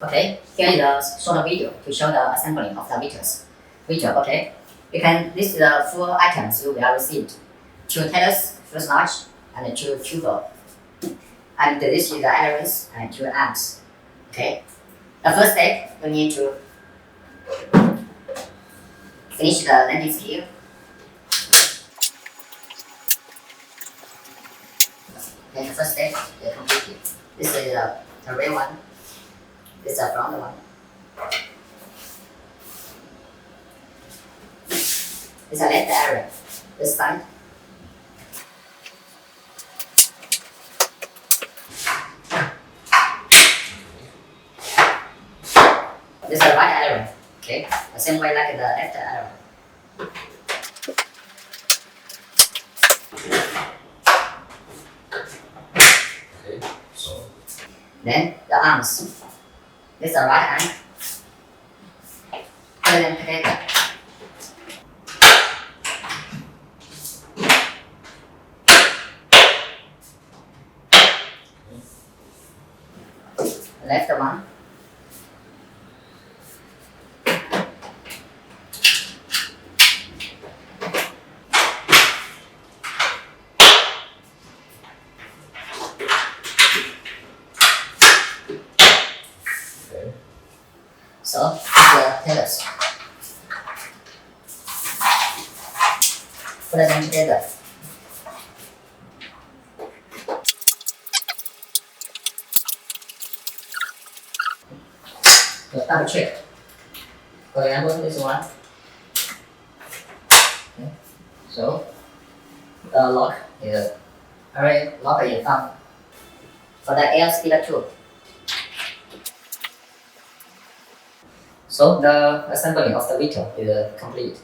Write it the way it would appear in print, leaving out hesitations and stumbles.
Okay, here is a short video to show the assembling of the meters. Video, okay. This is the 4 items you will receive. 2 tailors, fuselage, and 2 tuber. And this is the ailerons and 2 arms. Okay. The first step, you need to finish the landing skill. Okay, the first step is completed. This is the rear one. This is the front one. This is a left area. This side. This is the right area. Okay, the same way like the left area. Okay, so Then the arms. This is the right arm. Put them together. Left one. okay. So the tailors. Put them together. Double check. For example, this one. Okay. So the lock is found for the air speeder tube. So the assembly of the VTOL is complete.